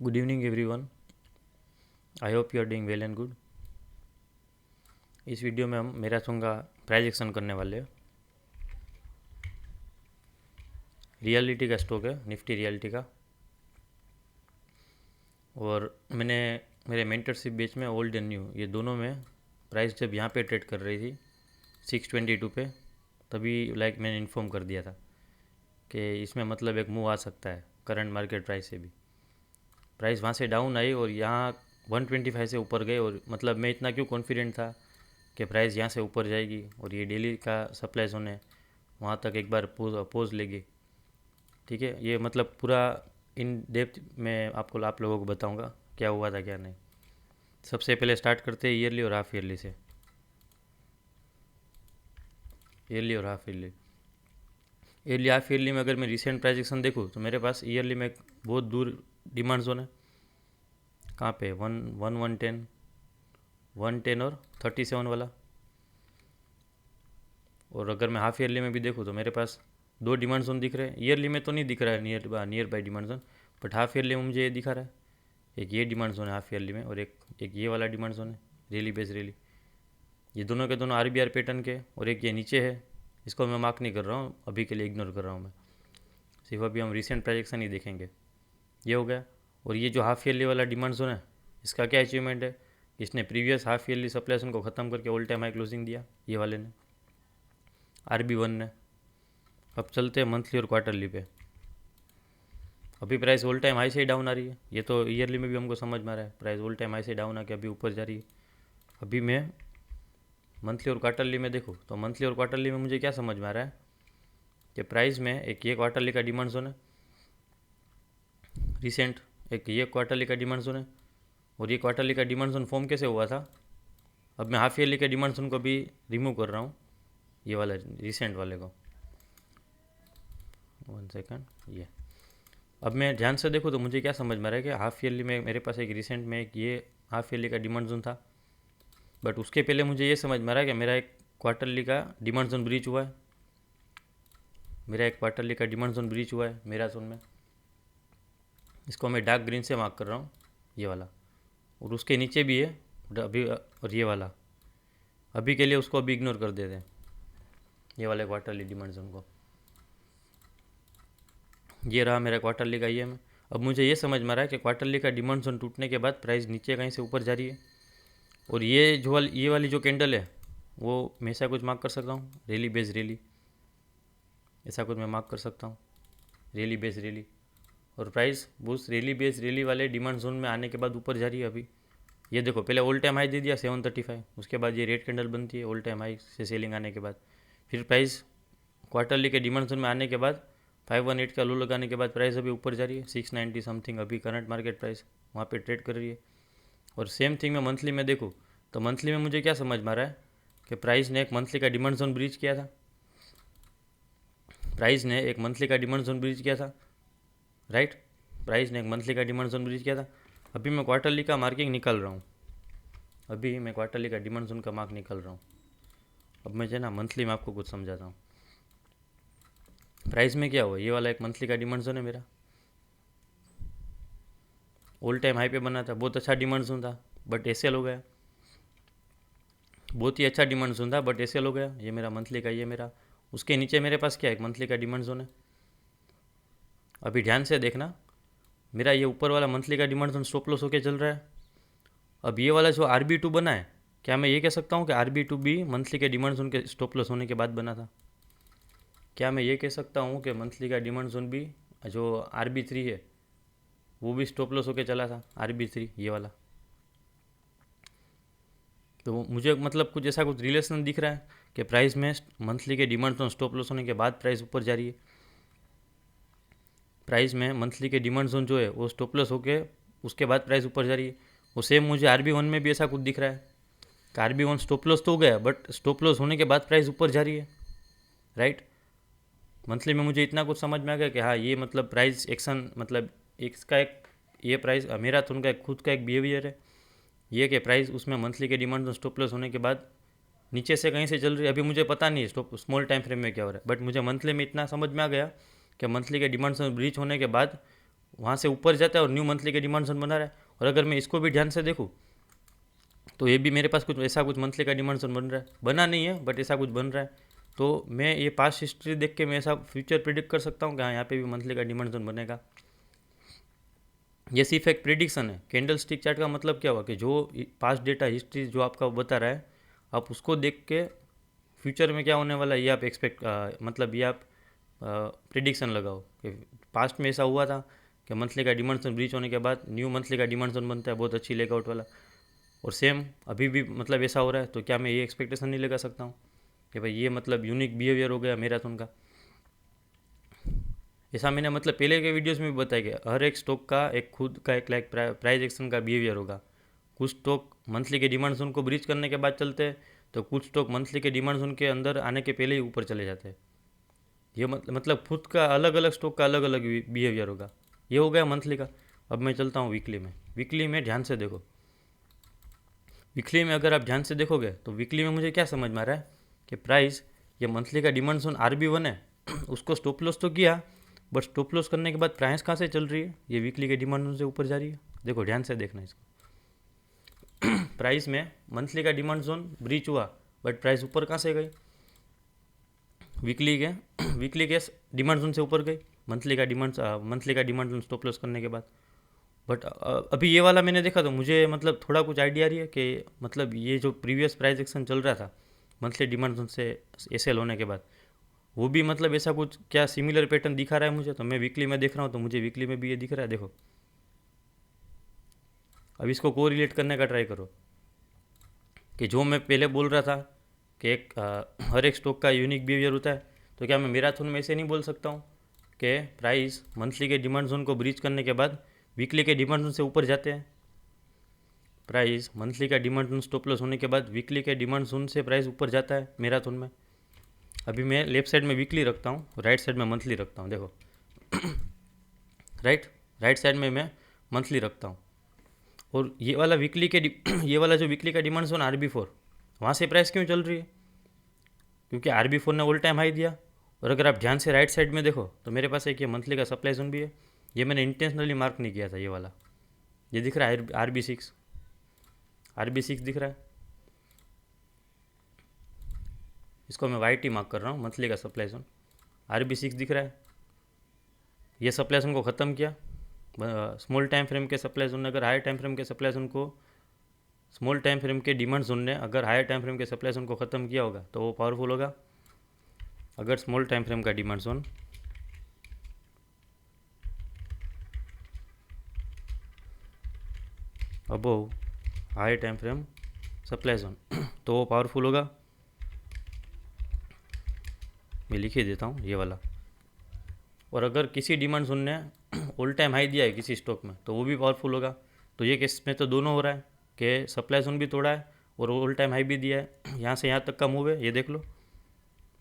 Good evening everyone. I hope you are doing well and good. इस video में हम marathon का price action करने वाले हैं। रियलिटी का स्टॉक है, निफ्टी रियलिटी का। और मैंने मेरे मेंटरशिप बैच में ओल्ड एंड न्यू ये दोनों में प्राइस जब यहाँ पे ट्रेड कर रही थी 622 पे, तभी मैंने इन्फॉर्म कर दिया था कि इसमें मतलब एक मूव आ सकता है करंट मार्केट प्राइस से भी। प्राइस वहाँ से डाउन आई और यहाँ 125 से ऊपर गए, और मतलब मैं इतना क्यों कॉन्फिडेंट था कि प्राइस यहाँ से ऊपर जाएगी और ये डेली का सप्लाई जोन है, वहाँ तक एक बार पोज लेगी। ठीक है, ये मतलब पूरा इन डेप्थ में आप लोगों को बताऊंगा क्या हुआ था क्या नहीं। सबसे पहले स्टार्ट करते हैं ईयरली और हाफ ईयरली से। ईयरली और half yearly. Yearly half yearly में अगर मैं रिसेंट प्राइस एक्शन देखूँ तो मेरे पास ईयरली में बहुत दूर डिमांड जोन है। कहाँ पे? 110, 110 और 37 वाला। और अगर मैं हाफ ईयरली में भी देखूँ तो मेरे पास दो डिमांड जोन दिख रहे हैं। ईयरली में तो नहीं दिख रहा है near by demand zone, but half yearly में मुझे ये दिखा रहा है। एक ये डिमांड जोन है हाफ ईयरली में, और एक ये वाला डिमांड जोन है रेली बेस रेली। ये दोनों के दोनों आरबीआर पैटर्न के, और एक ये नीचे है, इसको मैं मार्क नहीं कर रहा हूँ, अभी के लिए इग्नोर कर रहा हूँ मैं। सिर्फ अभी हम रिसेंट प्रोजेक्शन ही देखेंगे। ये हो गया। और ये जो हाफ ईयरली वाला डिमांड जोन है, इसका क्या अचीवमेंट है? इसने प्रीवियस हाफ ईयरली सप्लाई को ख़त्म करके ऑल टाइम हाई क्लोजिंग दिया, ये वाले ने, RB1 ने। अब चलते हैं मंथली और क्वार्टरली पे। अभी प्राइस ऑल टाइम हाई से ही डाउन आ रही है। ये तो ईयरली में भी हमको समझ में आ रहा है, प्राइस ऑल टाइम हाई से डाउन आके अभी ऊपर जा रही है। अभी मैं मंथली और क्वार्टरली में देखूँ तो मंथली और क्वार्टरली में मुझे क्या समझ में आ रहा है कि प्राइस में एक ये क्वार्टरली का डिमांड जोन है रिसेंट, एक ये क्वार्टरली का डिमांड जोन है। और ये क्वार्टरली का डिमांड जोन फॉर्म कैसे हुआ था? अब मैं हाफ ईयरली के डिमांड जोन को भी रिमूव कर रहा हूँ, ये वाला रिसेंट वाले को। 1 सेकेंड। ये अब मैं ध्यान से देखूँ तो मुझे क्या समझ में आ रहा है कि हाफ ईयरली में मेरे पास एक रिसेंट में एक ये हाफ ईयरली का डिमांड जोन था, बट उसके पहले मुझे ये समझ में आ रहा है कि मेरा एक क्वार्टरली का डिमांड जोन ब्रीच हुआ है। मेरा एक क्वार्टरली का डिमांड जोन ब्रीच हुआ है मेरा जोन में। इसको मैं डार्क ग्रीन से मार्क कर रहा हूँ, ये वाला। और उसके नीचे भी है अभी, और ये वाला अभी के लिए उसको अभी इग्नोर कर देते हैं, ये वाले क्वार्टरली डिमांड जोन को। ये रहा मेरा क्वार्टरली का EM। अब मुझे ये समझ में आ रहा है कि क्वार्टरली का डिमांड जोन टूटने के बाद प्राइस नीचे कहीं से ऊपर जा रही है। और ये वाली जो कैंडल है वो मैं ऐसा कुछ मार्क कर सकता हूँ, रेली बेस रेली, ऐसा कुछ मैं मार्क कर सकता हूँ, रेली बेस रेली। और प्राइस उस रेली बेस रेली वाले डिमांड जोन में आने के बाद ऊपर जा रही है अभी। ये देखो, पहले ऑल टाइम हाई दे दिया 735, उसके बाद ये रेड कैंडल बनती है ऑल टाइम हाई से सेलिंग आने के बाद। फिर प्राइस क्वार्टरली के डिमांड जोन में आने के बाद 518 का लो लगाने के बाद प्राइस अभी ऊपर जा रही है 690 समथिंग, अभी करंट मार्केट प्राइस वहाँ पे ट्रेड कर रही है। और सेम थिंग मैं मंथली में देखूँ तो मंथली में मुझे क्या समझ में आ रहा है कि प्राइस ने एक मंथली का डिमांड जोन ब्रीच किया था। प्राइस ने एक मंथली का डिमांड जोन ब्रीच किया था, राइट। प्राइस ने एक मंथली का डिमांड जोन ब्रीच किया था। अभी मैं क्वार्टरली का मार्किंग निकाल रहा हूँ, अभी मैं क्वार्टरली का डिमांड जोन का मार्क निकाल रहा हूँ। अब मैं जो ना मंथली में आपको कुछ समझाता हूँ। प्राइस में क्या हुआ, ये वाला एक मंथली का डिमांड जोन है मेरा, ऑल टाइम हाई पे बना था, बहुत अच्छा डिमांड जोन था, बट एसएल हो गया। बहुत ही अच्छा डिमांड जोन था बट एसएल हो गया। ये मेरा मंथली का, ये मेरा, उसके नीचे मेरे पास क्या है, एक मंथली का डिमांड जोन है। अभी ध्यान से देखना, मेरा ये ऊपर वाला मंथली का डिमांड जोन स्टॉप लॉस होकर चल रहा है। अब ये वाला जो RB2 बना है, क्या मैं ये कह सकता हूँ कि RB2 भी मंथली के डिमांड जोन के स्टॉप लॉस होने के बाद बना था? क्या मैं ये कह सकता हूँ कि मंथली का डिमांड जोन भी जो RB3 है वो भी स्टॉप लॉस होकर चला था, RB3 ये वाला? तो मुझे मतलब कुछ ऐसा कुछ रिलेशन दिख रहा है कि प्राइस में मंथली के डिमांड जोन स्टॉप लॉस होने के बाद प्राइस ऊपर जा रही है। प्राइस में मंथली के डिमांड जोन जो है वो स्टॉप लॉस होके उसके बाद प्राइस ऊपर जा रही है। वो सेम मुझे RB1 में भी ऐसा कुछ दिख रहा है कि RB1 स्टॉप लॉस तो हो गया, बट स्टॉप लॉस होने के बाद प्राइस ऊपर जा रही है, राइट। मंथली में मुझे इतना कुछ समझ में आ गया कि हाँ, ये मतलब प्राइस एक्शन, मतलब इसका एक, ये प्राइस मेरा तो उनका खुद का एक बिहेवियर है ये कि प्राइस उसमें मंथली के डिमांड स्टॉप लॉस होने के बाद नीचे से कहीं से चल रही है। अभी मुझे पता नहीं है स्टॉप स्मॉल टाइम फ्रेम में क्या हो रहा है, बट मुझे मंथली में इतना समझ में आ गया कि मंथली के डिमांड ब्रीच होने के बाद वहाँ से ऊपर जाता है और न्यू मंथली के डिमांड जोन बना रहा है। और अगर मैं इसको भी ध्यान से देखूँ तो ये भी मेरे पास कुछ ऐसा कुछ मंथली का डिमांड जोन बन रहा है, बना नहीं है बट ऐसा कुछ बन रहा है। तो मैं ये पास्ट हिस्ट्री देख के मैं ऐसा फ्यूचर प्रिडिक्ट कर सकता हूँ कि हाँ यहाँ पे भी मंथली का डिमांड जोन बनेगा। ये सिर्फ एक प्रिडिक्शन है। कैंडल स्टिक चार्ट का मतलब क्या हुआ कि जो पास्ट डेटा हिस्ट्री जो आपका बता रहा है, आप उसको देख के फ्यूचर में क्या होने वाला है ये आप मतलब ये आप प्रिडिक्शन लगाओ कि पास्ट में ऐसा हुआ था कि मंथली का डिमांड जोन ब्रीच होने के बाद न्यू मंथली का डिमांड जोन बनता है बहुत अच्छी लेगआउट वाला, और सेम अभी भी मतलब ऐसा हो रहा है। तो क्या मैं ये एक्सपेक्टेशन नहीं लगा सकता हूँ कि भाई ये मतलब यूनिक बिहेवियर हो गया मैराथन का? ऐसा मैंने मतलब पहले के वीडियोस में भी बताया कि हर एक स्टॉक का एक खुद का एक लाइक प्राइस एक्शन का बिहेवियर होगा। कुछ स्टॉक मंथली के डिमांड जोन को ब्रीच करने के बाद चलते हैं, तो कुछ स्टॉक मंथली के डिमांड जोन के अंदर आने के पहले ही ऊपर चले जाते हैं। ये मतलब खुद का अलग अलग स्टॉक का अलग अलग बिहेवियर होगा। ये हो गया मंथली का। अब मैं चलता हूँ वीकली में। वीकली में ध्यान से देखो, वीकली में अगर आप ध्यान से देखोगे तो वीकली में मुझे क्या समझ में आ रहा है कि प्राइस ये मंथली का डिमांड जोन RB1 है उसको स्टॉप लॉस तो किया, बट स्टॉप लॉस करने के बाद प्राइस कहाँ से चल रही है? ये वीकली के डिमांड जोन से ऊपर जा रही है। देखो ध्यान से देखना इसको प्राइस में मंथली का डिमांड जोन ब्रीच हुआ बट प्राइस ऊपर कहाँ से गई? वीकली के डिमांड जोन से ऊपर गई मंथली का डिमांड जोन स्टॉप लॉस करने के बाद। बट अभी ये वाला मैंने देखा तो मुझे मतलब थोड़ा कुछ आइडिया रही है कि मतलब ये जो प्रीवियस प्राइस एक्शन चल रहा था मंथली डिमांड जोन से एसएल होने के बाद, वो भी मतलब ऐसा कुछ क्या सिमिलर पैटर्न दिखा रहा है मुझे। तो मैं वीकली में देख रहा हूँ तो मुझे वीकली में भी ये दिख रहा है। देखो अब इसको कोरिलेट करने का ट्राई करो कि जो मैं पहले बोल रहा था कि हर एक स्टॉक का यूनिक बिहेवियर होता है, तो क्या मैं मैराथन में ऐसे नहीं बोल सकता हूँ कि प्राइस मंथली के डिमांड जोन को ब्रीच करने के बाद वीकली के डिमांड जोन से ऊपर जाते हैं? प्राइस मंथली का डिमांड जोन स्टॉप लॉस होने के बाद वीकली के डिमांड जोन से प्राइस ऊपर जाता है मैराथन में। अभी मैं लेफ्ट साइड में वीकली रखता हूँ, राइट साइड में मंथली रखता हूँ। देखो राइट साइड में मैं मंथली रखता हूँ, और ये वाला ये वाला जो वीकली का डिमांड जोन RB4, वहाँ से प्राइस क्यों चल रही है? क्योंकि RB4 ने ऑल टाइम हाई दिया। और अगर आप ध्यान से राइट साइड में देखो तो मेरे पास एक ये मंथली का सप्लाई जोन भी है। ये मैंने इंटेंशनली मार्क नहीं किया था। ये वाला ये दिख रहा है RB6 दिख रहा है। इसको मैं YT मार्क कर रहा हूँ, मंथली का सप्लाई जोन RB6 दिख रहा है। ये सप्लाई जोन को ख़त्म किया स्मॉल टाइम फ्रेम के सप्लाई जोन ने, अगर हायर टाइम फ्रेम के सप्लाई जोन को स्मॉल टाइम फ्रेम के डिमांड जोन ने अगर हायर टाइम फ्रेम के सप्लाई जोन को ख़त्म किया होगा तो वो पावरफुल होगा। अगर स्मॉल टाइम फ्रेम का demand zone above high time frame supply zone तो वो पावरफुल होगा। मैं लिख ही देता हूँ ये वाला। और अगर किसी डिमांड जोन ने ऑल टाइम हाई दिया है किसी स्टॉक में तो वो भी पावरफुल होगा। तो ये केस में तो दोनों हो रहा है कि सप्लाई जोन भी तोड़ा है और ऑल टाइम हाई भी दिया है। यहाँ से यहाँ तक का मूव है, ये देख लो।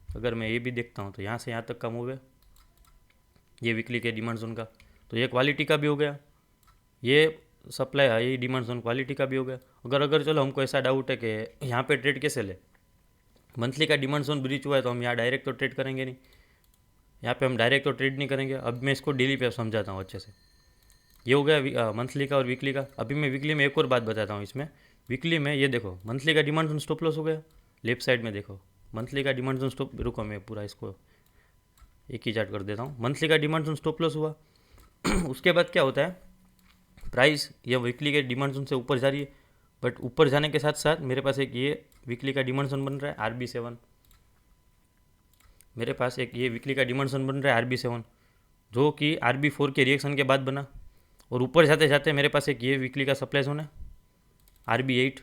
अगर मैं ये भी देखता हूँ तो यहाँ से यहाँ तक का मूव है ये वीकली के डिमांड जोन का। तो ये क्वालिटी का भी हो गया, ये ये डिमांड जोन क्वालिटी का भी हो गया। अगर चलो हमको ऐसा डाउट है कि यहाँ पे ट्रेड कैसे ले, मंथली का डिमांड जोन ब्रीच हुआ है तो हम यहाँ डायरेक्ट तो ट्रेड करेंगे नहीं, यहाँ पे हम डायरेक्ट तो ट्रेड नहीं करेंगे। अब मैं इसको डेली पे समझाता हूँ अच्छे से। ये हो गया मंथली का और वीकली का। अभी मैं वीकली में एक और बात बताता हूँ। इसमें वीकली में ये देखो मंथली का डिमांड जोन स्टॉप लॉस हो गया। लेफ्ट साइड में देखो मंथली का डिमांड जोन स्टॉप, रुको मैं पूरा इसको एक ही चार्ट कर देता हूँ। मंथली का डिमांड जोन स्टॉप लॉस हुआ उसके बाद क्या होता है, प्राइस ये वीकली के डिमांड जोन से ऊपर जा रही है, बट ऊपर जाने के साथ साथ मेरे पास एक ये वीकली का डिमांड जोन बन रहा है RB7। मेरे पास एक ये वीकली का डिमांड जोन बन रहा है RB7 जो कि RB4 के रिएक्शन के बाद बना। और ऊपर जाते जाते मेरे पास एक ये वीकली का सप्लाई जोन है RB8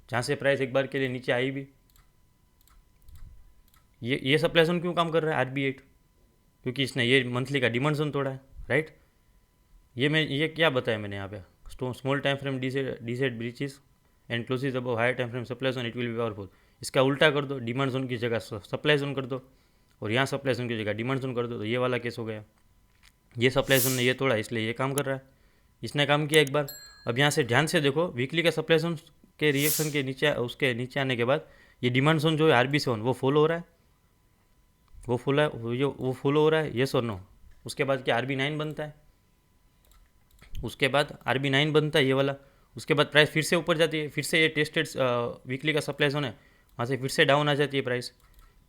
जहाँ से प्राइस एक बार के लिए नीचे आई भी। ये सप्लाई जोन क्यों काम कर रहा है RB8? क्योंकि इसने ये मंथली का डिमांड जोन तोड़ा है, राइट। ये क्या बताया मैंने यहाँ पे, small time frame decides breaches and closes above higher time frame supply zone it will be powerful. इसका उल्टा कर दो, डिमांड जोन की जगह सप्लाई जोन कर दो और यहाँ सप्लाई जोन की जगह डिमांड जोन कर दो, तो ये वाला केस हो गया। ये सप्लाई जोन ने ये तोड़ा इसलिए ये काम कर रहा है, इसने काम किया एक बार। अब यहाँ से ध्यान से देखो वीकली के सप्लाई जोन के रिएक्शन के नीचे, उसके नीचे आने के बाद ये डिमांड जोन जो है RB7 वो फॉलो हो रहा है, वो फॉलो हो रहा है, येस और नो? उसके बाद क्या RB9 बनता है, उसके बाद RB9 बनता है ये वाला, उसके बाद प्राइस फिर से ऊपर जाती है, फिर से ये टेस्टेड वीकली का सप्लाई जोन है, वहाँ से फिर से डाउन आ जाती है प्राइस,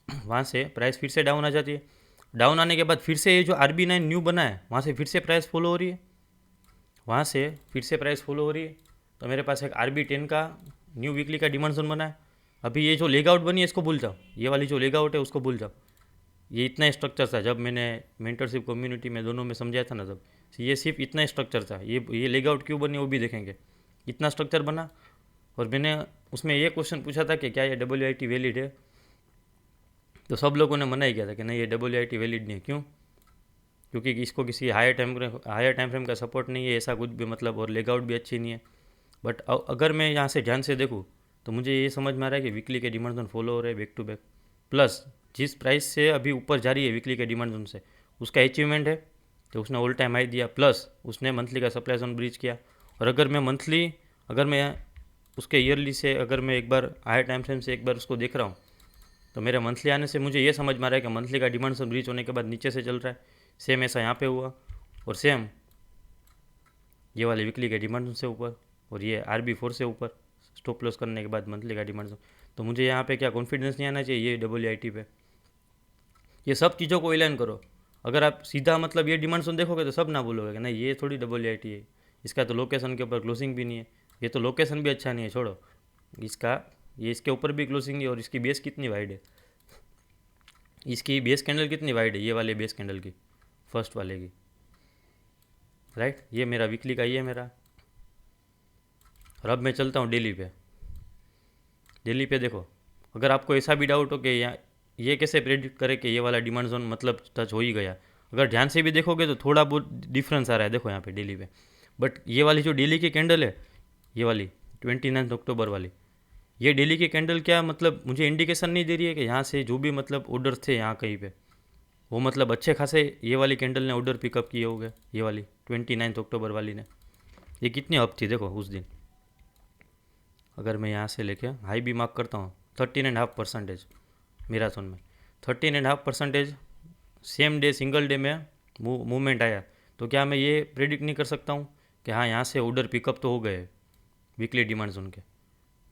वहाँ से प्राइस फिर से डाउन आ जाती है, डाउन आने के बाद फिर से ये जो RB9 न्यू बना है वहाँ से फिर से प्राइस फॉलो हो रही है, वहाँ से फिर से प्राइस फॉलो हो रही है। तो मेरे पास एक RB10 का न्यू वीकली का डिमांड जोन बना है। अभी ये जो लेग आउट बनी है इसको भूल जाओ, ये वाली जो लेग आउट है उसको भूल जाओ, ये इतना स्ट्रक्चर था जब मैंने मेंटरशिप कम्युनिटी में दोनों में समझाया था ना, तब ये सिर्फ इतना स्ट्रक्चर था। ये लेग आउट क्यों बनी वो भी देखेंगे, इतना स्ट्रक्चर बना। और मैंने उसमें ये क्वेश्चन पूछा था कि क्या ये WIT वैलिड है, तो सब लोगों ने मना ही किया था कि नहीं ये WIT वैलिड नहीं है। क्यों? क्योंकि इसको किसी हायर टाइम फ्रेम का सपोर्ट नहीं है, ऐसा कुछ भी मतलब, और लेग आउट भी अच्छी नहीं है। बट अगर मैं यहाँ से ध्यान से देखूँ तो मुझे ये समझ में आ रहा है कि वीकली के डिमांड जोन फॉलो हो रहे हैं बैक टू बैक, प्लस जिस प्राइस से अभी ऊपर जा रही है वीकली के डिमांड जोन से उसका अचीवमेंट है, तो उसने ऑल टाइम हाई दिया, प्लस उसने मंथली का सप्लाई जोन ब्रीच किया। और अगर मैं उसके ईयरली से अगर मैं एक बार हायर टाइम फ्रेम से एक बार उसको देख रहा हूँ, तो मेरे मंथली आने से मुझे ये समझ में आ रहा है कि मंथली का डिमांड जोन ब्रीच होने के बाद नीचे से चल रहा है, सेम ऐसा यहाँ पे हुआ, और सेम ये वाले वीकली के डिमांड जोन से ऊपर, और ये RB4 से ऊपर स्टॉप लॉस करने के बाद मंथली का डिमांड जोन। तो मुझे यहाँ पे क्या कॉन्फिडेंस नहीं आना चाहिए ये WIT पे। ये सब चीज़ों को इलाइन करो, अगर आप सीधा मतलब ये डिमांड जोन देखोगे तो सब ना बोलोगे कि नहीं ये थोड़ी WIT है, इसका तो लोकेशन के ऊपर क्लोजिंग भी नहीं है, ये तो लोकेशन भी अच्छा नहीं है, छोड़ो इसका, ये इसके ऊपर भी क्लोजिंग नहीं है, और इसकी बेस कितनी वाइड है, इसकी बेस कैंडल कितनी वाइड है, ये वाले बेस कैंडल की, फर्स्ट वाले की, राइट। ये मेरा वीकली का, ये मेरा। और अब मैं चलता हूँ डेली पे। डेली पे देखो, अगर आपको ऐसा भी डाउट हो कि ये कैसे प्रेडिक्ट करे कि ये वाला डिमांड जोन मतलब टच हो ही गया, अगर ध्यान से भी देखोगे तो थोड़ा बहुत डिफरेंस आ रहा है, देखो यहाँ पे डेली पे। बट ये वाली जो डेली की कैंडल है, ये वाली 29 अक्टूबर वाली, ये डेली की कैंडल क्या मतलब मुझे इंडिकेशन नहीं दे रही है कि यहाँ से जो भी मतलब ऑर्डर थे यहाँ कहीं पे, वो मतलब अच्छे खासे ये वाली कैंडल ने ऑर्डर पिकअप किए हो गए, ये वाली 29 अक्टूबर वाली ने। ये कितनी अप थी देखो उस दिन, अगर मैं यहाँ से लेके हाई भी मार्क करता हूँ 13.5% मैराथन में, 13.5% सेम डे सिंगल डे में मूवमेंट आया। तो क्या मैं ये प्रेडिक्ट नहीं कर सकता हूँ कि हाँ यहाँ से ऑर्डर पिकअप तो हो गए वीकली डिमांड जोन के।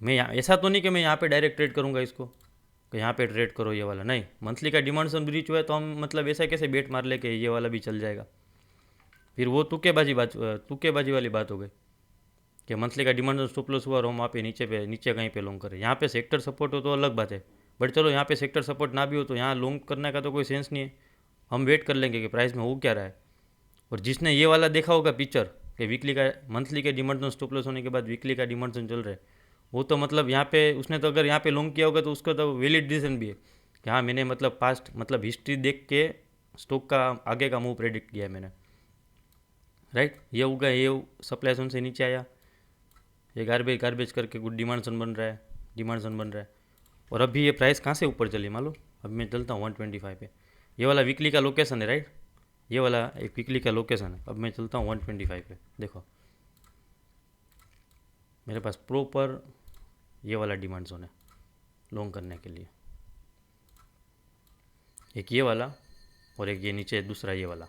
मैं यहाँ ऐसा तो नहीं कि मैं यहाँ पे डायरेक्ट ट्रेड करूँगा इसको कि यहाँ पे ट्रेड करो ये वाला, नहीं, मंथली का डिमांड जोन ब्रीच हुआ है तो हम मतलब ऐसा कैसे बेट मार ले कि ये वाला भी चल जाएगा, फिर वो तुक्केबाजी वाली बात हो गई कि मंथली का डिमांड स्टॉप लॉस हुआ और हम वहाँ पे नीचे कहीं पे लॉन्ग करें। यहाँ पे सेक्टर सपोर्ट हो तो अलग बात है, बट चलो यहाँ पे सेक्टर सपोर्ट ना भी हो तो यहाँ लॉन्ग करने का तो कोई सेंस नहीं है, हम वेट कर लेंगे कि प्राइस में हो क्या रहा है। और जिसने ये वाला देखा होगा पिक्चर कि वीकली का मंथली के डिमांड जोन स्टॉप लॉस होने के बाद वीकली का डिमांड जोन चल रहा है, वो तो मतलब यहाँ पे उसने तो अगर यहाँ पे लॉन्ग किया होगा तो उसका तो वैलिड रीज़न भी है कि हाँ मैंने मतलब पास्ट मतलब हिस्ट्री देख के स्टॉक का आगे का मूव प्रेडिक्ट किया है मैंने, राइट। ये होगा, ये सप्लाई जोन से नीचे आया, ये गार्बेज करके कुछ डिमांड जोन बन रहा है। और अभी ये प्राइस कहाँ से ऊपर चली मालूम, अब मैं चलता हूँ 125 पे, ये वाला वीकली का लोकेशन है, राइट, ये वाला एक वीकली का लोकेशन है। अब मैं चलता हूँ 125 पे, देखो मेरे पास प्रॉपर ये वाला डिमांड जोन है लॉन्ग करने के लिए, एक ये वाला और एक ये नीचे दूसरा ये वाला,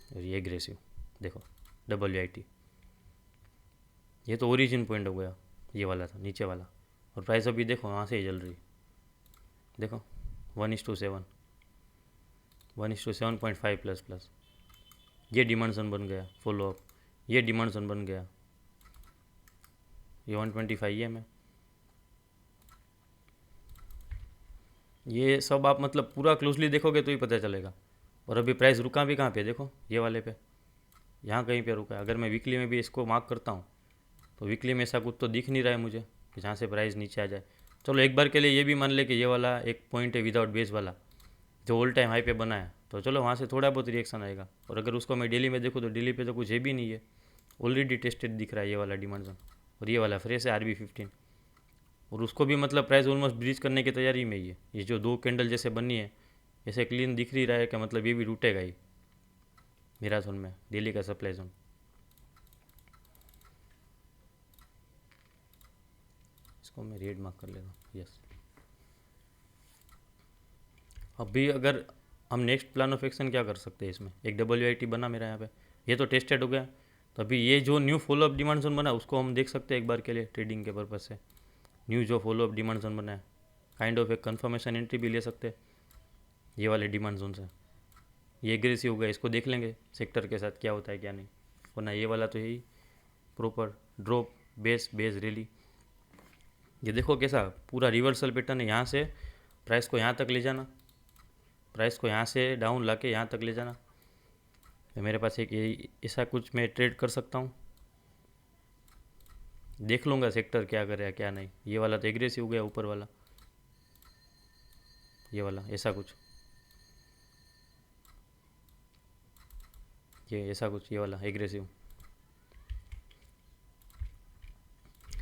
और ये एग्रेसिव देखो WIT, ये तो ओरिजिन पॉइंट हो गया, ये वाला था नीचे वाला। और प्राइस अभी देखो वहाँ से ही चल रही, देखो 1:7, 1:7.5 प्लस प्लस, ये डिमांड जोन बन गया फॉलो अप, ये डिमांड जोन बन गया, ये 125 है में, ये सब आप मतलब पूरा क्लोजली देखोगे तो ही पता चलेगा। और अभी प्राइस रुका भी कहाँ पे देखो, ये वाले पे, यहाँ कहीं पे रुका है। अगर मैं वीकली में भी इसको मार्क करता हूँ तो वीकली में ऐसा कुछ तो दिख नहीं रहा है मुझे कि जहाँ से प्राइस नीचे आ जाए। चलो एक बार के लिए ये भी मान ले कि ये वाला एक पॉइंट है विदाउट बेस वाला जो ऑल टाइम हाई पे बना है, तो चलो वहाँ से थोड़ा बहुत रिएक्शन आएगा। और अगर उसको मैं डेली में देखूँ तो डेली पे तो कुछ है भी नहीं है, ऑलरेडी टेस्टेड दिख रहा है ये वाला डिमांड जोन, और ये वाला फ्रेश है RB15, और उसको भी मतलब प्राइस ऑलमोस्ट ब्रीच करने की तैयारी में ही है। ये जो दो कैंडल जैसे बनी है ऐसे क्लीन दिख रही रहा है कि मतलब ये भी टूटेगा ही मैराथन में, डेली का सप्लाई जोन। इसको मैं रेड मार्क कर लेता हूँ, यस। अभी अगर हम नेक्स्ट प्लान ऑफ एक्शन क्या कर सकते हैं इसमें, एक WIT बना मेरा यहाँ पे, ये तो टेस्टेड हो गया। तो अभी ये जो न्यू फॉलोअप डिमांड जोन बना उसको हम देख सकते हैं एक बार के लिए ट्रेडिंग के पर्पज़ से। न्यू जो फॉलोअप डिमांड जोन बना है, काइंड ऑफ एक कन्फर्मेशन एंट्री भी ले सकते हैं ये वाले डिमांड जोन से। ये एग्रेसिव हो गया, इसको देख लेंगे सेक्टर के साथ क्या होता है क्या नहीं, वरना ये वाला तो यही proper drop base base rally. ये देखो कैसा पूरा रिवर्सल पैटर्न है, यहाँ से प्राइस को यहाँ तक ले जाना, प्राइस को यहाँ से डाउन ला के यहाँ तक ले जाना। तो मेरे पास एक ऐसा कुछ मैं ट्रेड कर सकता हूँ, देख लूँगा सेक्टर क्या करे या क्या नहीं। ये वाला तो एग्रेसिव हो गया ऊपर वाला, ये वाला ऐसा कुछ, ये ऐसा कुछ, ये वाला एग्रेसिव।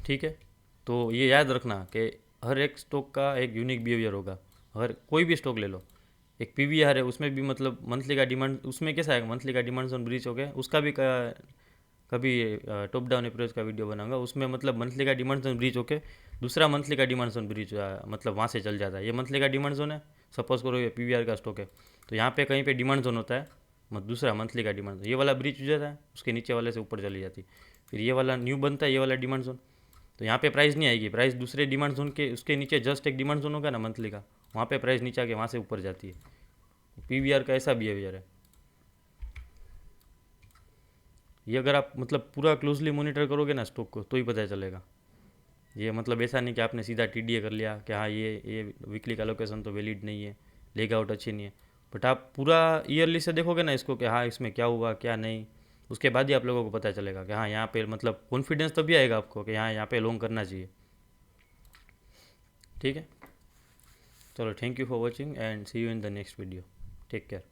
ठीक है, तो ये याद रखना कि हर एक स्टॉक का एक यूनिक बिहेवियर होगा। हर कोई भी स्टॉक ले लो, एक PVR है उसमें भी मतलब मंथली का डिमांड, उसमें कैसा है मंथली का डिमांड जोन ब्रीच हो गया, उसका भी कभी टॉप डाउन अप्रोच का वीडियो बनाऊंगा। उसमें मतलब मंथली का डिमांड जोन ब्रीच होके दूसरा मंथली का डिमांड जोन ब्रीच मतलब वहाँ से चल जाता है। ये मंथली का डिमांड जोन है, सपोज करो ये PVR का स्टॉक है, तो यहाँ पे कहीं पे डिमांड जोन होता है, दूसरा मंथली का डिमांड जोन, ये वाला ब्रीच हो जाता है, उसके नीचे वाले से ऊपर चली जाती, फिर ये वाला न्यू बनता है, ये वाला डिमांड जोन। तो यहाँ पे प्राइस नहीं आएगी, प्राइस दूसरे डिमांड जोन के उसके नीचे जस्ट एक डिमांड जोन होगा ना मंथली का, वहाँ पे प्राइस नीचे आके वहाँ से ऊपर जाती है। PVR का ऐसा बिहेवियर है। ये अगर आप मतलब पूरा क्लोजली मॉनिटर करोगे ना स्टॉक को तो ही पता चलेगा। ये मतलब ऐसा नहीं कि आपने सीधा TDA कर लिया कि हाँ ये वीकली का लोकेशन तो वैलिड नहीं है, लेग आउट अच्छी नहीं है, बट आप पूरा ईयरली से देखोगे ना इसको कि हाँ इसमें क्या हुआ क्या नहीं, उसके बाद ही आप लोगों को पता चलेगा कि हाँ यहाँ पे मतलब कॉन्फिडेंस तो भी आएगा आपको कि हाँ यहाँ पे लॉन्ग करना चाहिए। ठीक है, चलो thank you for watching and see you in the next video, take care.